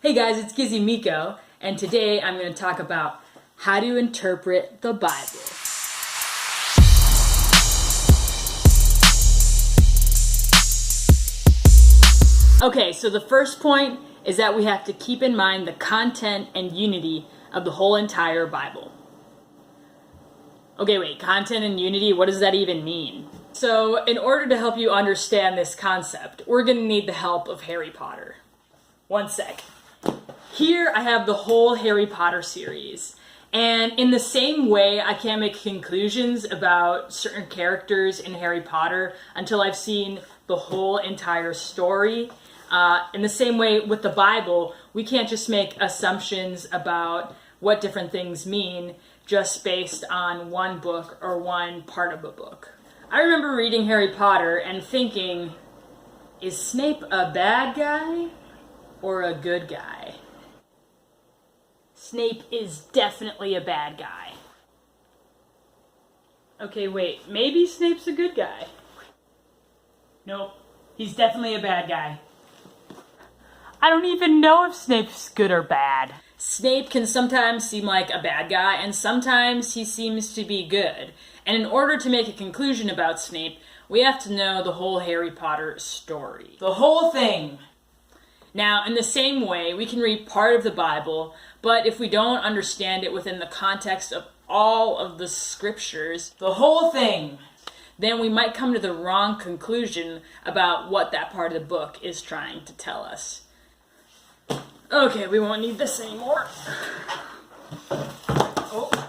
Hey guys, it's Gizzy Miko, and today I'm going to talk about how to interpret the Bible. Okay, so the first point is that we have to keep in mind the content and unity of the whole entire Bible. Okay, wait, content and unity, what does that even mean? So, in order to help you understand this concept, we're going to need the help of Harry Potter. One sec. Here I have the whole Harry Potter series, and in the same way I can't make conclusions about certain characters in Harry Potter until I've seen the whole entire story. In the same way with the Bible, we can't just make assumptions about what different things mean just based on one book or one part of a book. I remember reading Harry Potter and thinking, is Snape a bad guy or a good guy? Snape is definitely a bad guy. Okay, wait, maybe Snape's a good guy. Nope, he's definitely a bad guy. I don't even know if Snape's good or bad. Snape can sometimes seem like a bad guy, and sometimes he seems to be good. And in order to make a conclusion about Snape, we have to know the whole Harry Potter story. The whole thing! Now, in the same way, we can read part of the Bible, but if we don't understand it within the context of all of the scriptures, the whole thing, then we might come to the wrong conclusion about what that part of the book is trying to tell us. Okay, we won't need this anymore. Oh.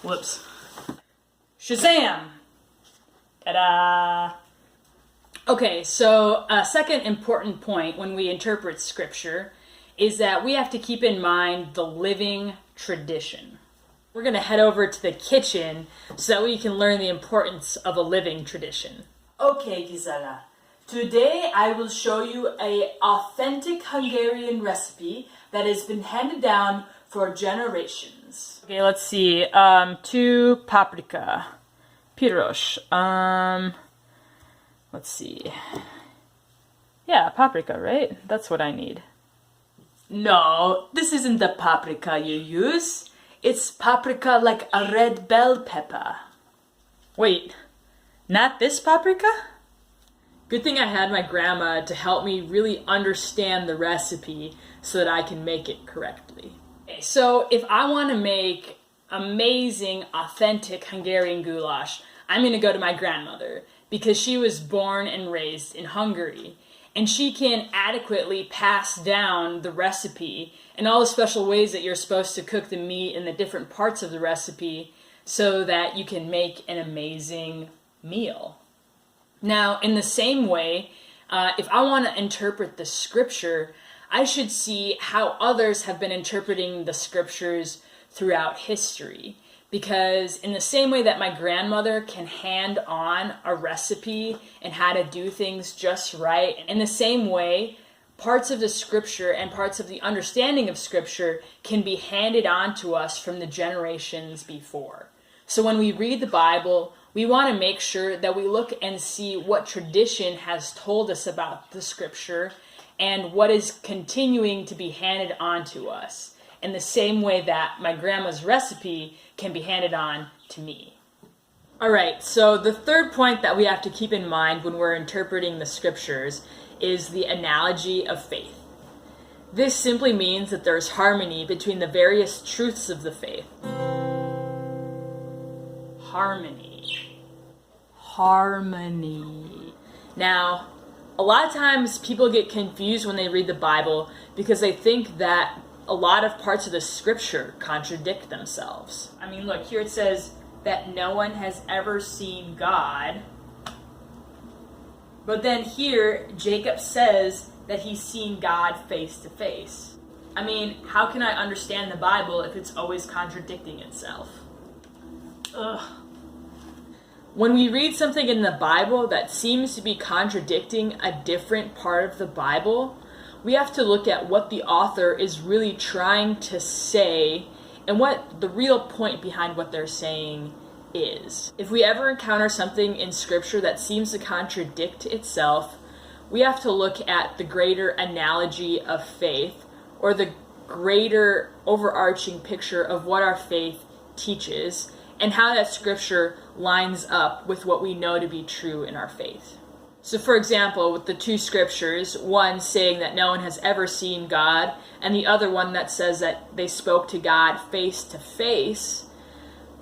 Whoops. Shazam! Ta-da! Okay, so a second important point when we interpret scripture is that we have to keep in mind the living tradition. We're going to head over to the kitchen so that we can learn the importance of a living tradition. Okay, Gisela. Today I will show you an authentic Hungarian recipe that has been handed down for generations. Okay, let's see. 2 paprika. Piros. Let's see. Yeah, paprika, right? That's what I need. No, this isn't the paprika you use. It's paprika like a red bell pepper. Wait, not this paprika? Good thing I had my grandma to help me really understand the recipe so that I can make it correctly. Okay, so if I want to make amazing, authentic Hungarian goulash, I'm going to go to my grandmother because she was born and raised in Hungary, and she can adequately pass down the recipe and all the special ways that you're supposed to cook the meat and the different parts of the recipe so that you can make an amazing meal. Now, in the same way, if I want to interpret the scripture, I should see how others have been interpreting the scriptures throughout history. Because in the same way that my grandmother can hand on a recipe and how to do things just right, in the same way, parts of the scripture and parts of the understanding of scripture can be handed on to us from the generations before. So when we read the Bible, we want to make sure that we look and see what tradition has told us about the scripture and what is continuing to be handed on to us, in the same way that my grandma's recipe can be handed on to me. Alright, so the third point that we have to keep in mind when we're interpreting the scriptures is the analogy of faith. This simply means that there's harmony between the various truths of the faith. Harmony. Now, a lot of times people get confused when they read the Bible because they think that a lot of parts of the scripture contradict themselves. I mean, look, here it says that no one has ever seen God. But then here, Jacob says that he's seen God face to face. I mean, how can I understand the Bible if it's always contradicting itself? Ugh. When we read something in the Bible that seems to be contradicting a different part of the Bible, we have to look at what the author is really trying to say and what the real point behind what they're saying is. If we ever encounter something in Scripture that seems to contradict itself, we have to look at the greater analogy of faith, or the greater overarching picture of what our faith teaches and how that scripture lines up with what we know to be true in our faith. So for example, with the two scriptures, one saying that no one has ever seen God, and the other one that says that they spoke to God face to face,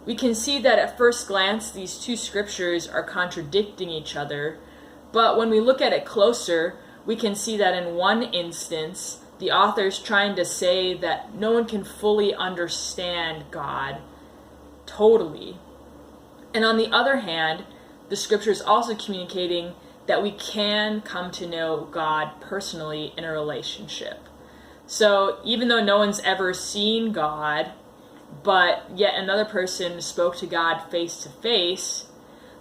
we can see that at first glance these two scriptures are contradicting each other, but when we look at it closer, we can see that in one instance, the author is trying to say that no one can fully understand God totally. And on the other hand, the scripture is also communicating that we can come to know God personally in a relationship. So even though no one's ever seen God, but yet another person spoke to God face to face,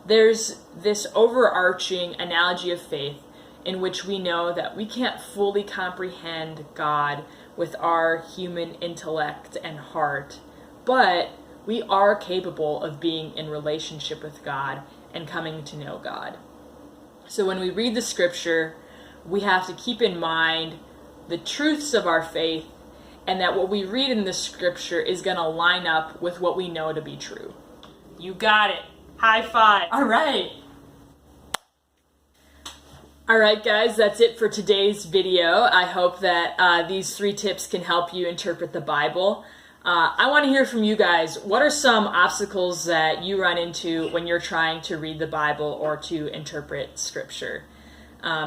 there's this overarching analogy of faith in which we know that we can't fully comprehend God with our human intellect and heart, but we are capable of being in relationship with God and coming to know God. So when we read the scripture, we have to keep in mind the truths of our faith, and that what we read in the scripture is going to line up with what we know to be true. You got it. High five. All right. Alright guys, that's it for today's video. I hope that these 3 tips can help you interpret the Bible. I want to hear from you guys. What are some obstacles that you run into when you're trying to read the Bible or to interpret Scripture?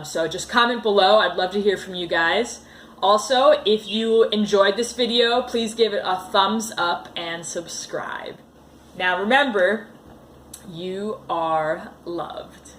So just comment below. I'd love to hear from you guys. Also, if you enjoyed this video, please give it a thumbs up and subscribe. Now remember, you are loved.